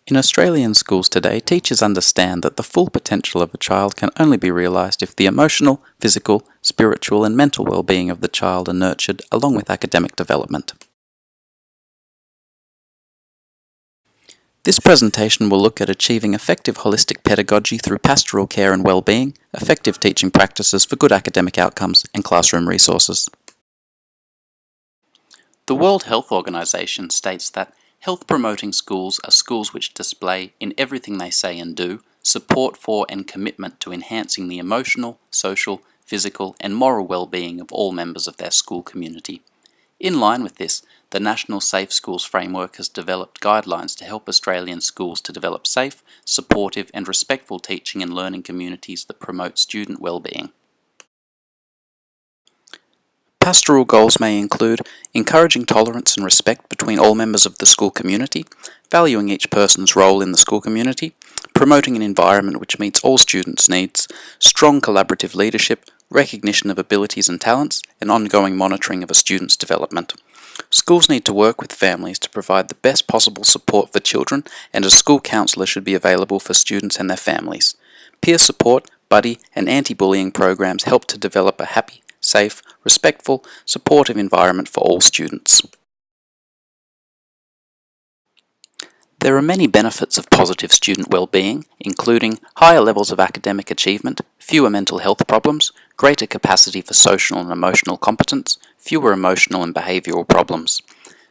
In Australian schools today, teachers understand that the full potential of a child can only be realised if the emotional, physical, spiritual and mental well-being of the child are nurtured along with academic development. This presentation will look at achieving effective holistic pedagogy through pastoral care and well-being, effective teaching practices for good academic outcomes and classroom resources. The World Health Organization states that health-promoting schools are schools which display, in everything they say and do, support for and commitment to enhancing the emotional, social, physical and moral well-being of all members of their school community. In line with this, the National Safe Schools Framework has developed guidelines to help Australian schools to develop safe, supportive and respectful teaching and learning communities that promote student well-being. Pastoral goals may include encouraging tolerance and respect between all members of the school community, valuing each person's role in the school community, promoting an environment which meets all students' needs, strong collaborative leadership, recognition of abilities and talents, and ongoing monitoring of a student's development. Schools need to work with families to provide the best possible support for children, and a school counsellor should be available for students and their families. Peer support, buddy, and anti-bullying programs help to develop a happy, safe, respectful, supportive environment for all students. There are many benefits of positive student well-being, including higher levels of academic achievement, fewer mental health problems, greater capacity for social and emotional competence, fewer emotional and behavioural problems.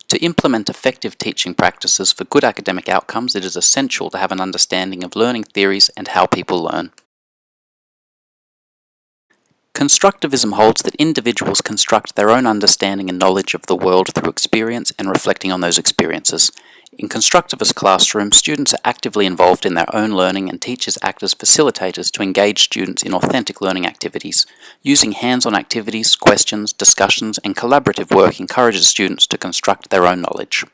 To implement effective teaching practices for good academic outcomes, it is essential to have an understanding of learning theories and how people learn. Constructivism holds that individuals construct their own understanding and knowledge of the world through experience and reflecting on those experiences. In constructivist classrooms, students are actively involved in their own learning and teachers act as facilitators to engage students in authentic learning activities. Using hands-on activities, questions, discussions, and collaborative work encourages students to construct their own knowledge.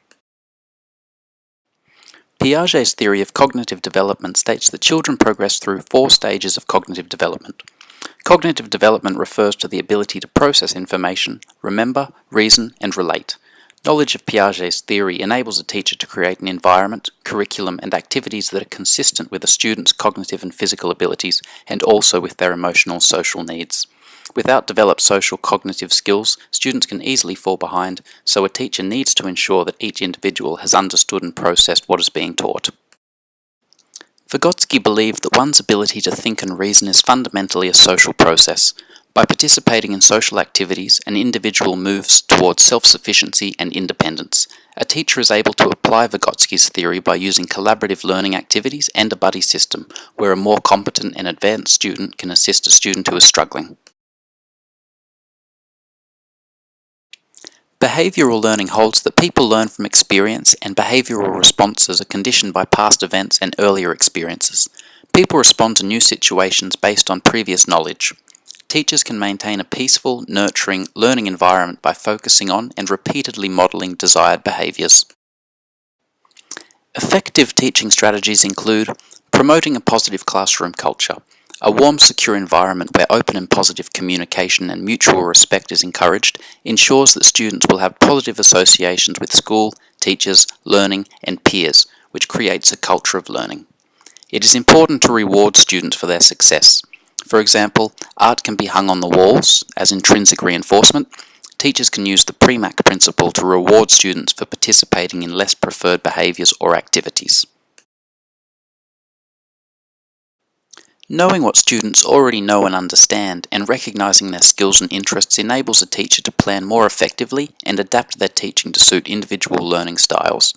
Piaget's theory of cognitive development states that children progress through 4 stages of cognitive development. Cognitive development refers to the ability to process information, remember, reason, and relate. Knowledge of Piaget's theory enables a teacher to create an environment, curriculum, and activities that are consistent with a student's cognitive and physical abilities, and also with their emotional social needs. Without developed social cognitive skills, students can easily fall behind, so a teacher needs to ensure that each individual has understood and processed what is being taught. Vygotsky believed that one's ability to think and reason is fundamentally a social process. By participating in social activities, an individual moves towards self-sufficiency and independence. A teacher is able to apply Vygotsky's theory by using collaborative learning activities and a buddy system, where a more competent and advanced student can assist a student who is struggling. Behavioural learning holds that people learn from experience and behavioural responses are conditioned by past events and earlier experiences. People respond to new situations based on previous knowledge. Teachers can maintain a peaceful, nurturing learning environment by focusing on and repeatedly modelling desired behaviours. Effective teaching strategies include promoting a positive classroom culture. A warm, secure environment where open and positive communication and mutual respect is encouraged ensures that students will have positive associations with school, teachers, learning, and peers, which creates a culture of learning. It is important to reward students for their success. For example, art can be hung on the walls as intrinsic reinforcement. Teachers can use the Premack principle to reward students for participating in less preferred behaviours or activities. Knowing what students already know and understand and recognising their skills and interests enables a teacher to plan more effectively and adapt their teaching to suit individual learning styles.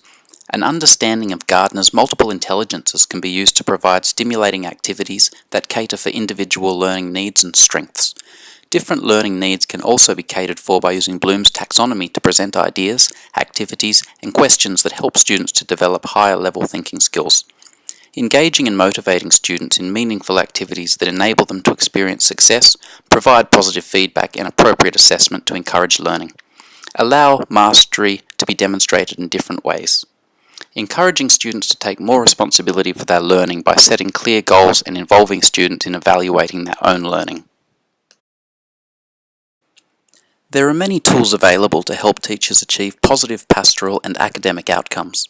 An understanding of Gardner's multiple intelligences can be used to provide stimulating activities that cater for individual learning needs and strengths. Different learning needs can also be catered for by using Bloom's taxonomy to present ideas, activities, and questions that help students to develop higher level thinking skills. Engaging and motivating students in meaningful activities that enable them to experience success, provide positive feedback and appropriate assessment to encourage learning. Allow mastery to be demonstrated in different ways. Encouraging students to take more responsibility for their learning by setting clear goals and involving students in evaluating their own learning. There are many tools available to help teachers achieve positive pastoral and academic outcomes.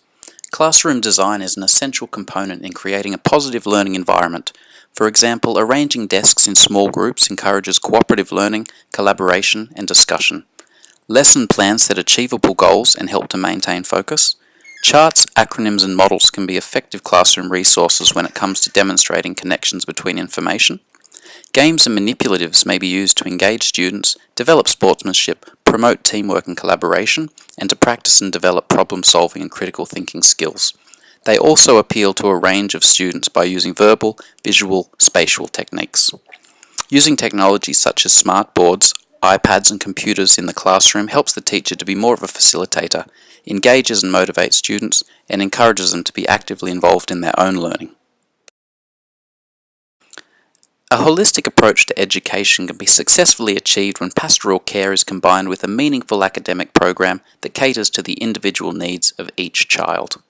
Classroom design is an essential component in creating a positive learning environment. For example, arranging desks in small groups encourages cooperative learning, collaboration, and discussion. Lesson plans set achievable goals and help to maintain focus. Charts, acronyms, and models can be effective classroom resources when it comes to demonstrating connections between information. Games and manipulatives may be used to engage students, develop sportsmanship, promote teamwork and collaboration, and to practice and develop problem-solving and critical thinking skills. They also appeal to a range of students by using verbal, visual, spatial techniques. Using technologies such as smart boards, iPads and computers in the classroom helps the teacher to be more of a facilitator, engages and motivates students, and encourages them to be actively involved in their own learning. A holistic approach to education can be successfully achieved when pastoral care is combined with a meaningful academic program that caters to the individual needs of each child.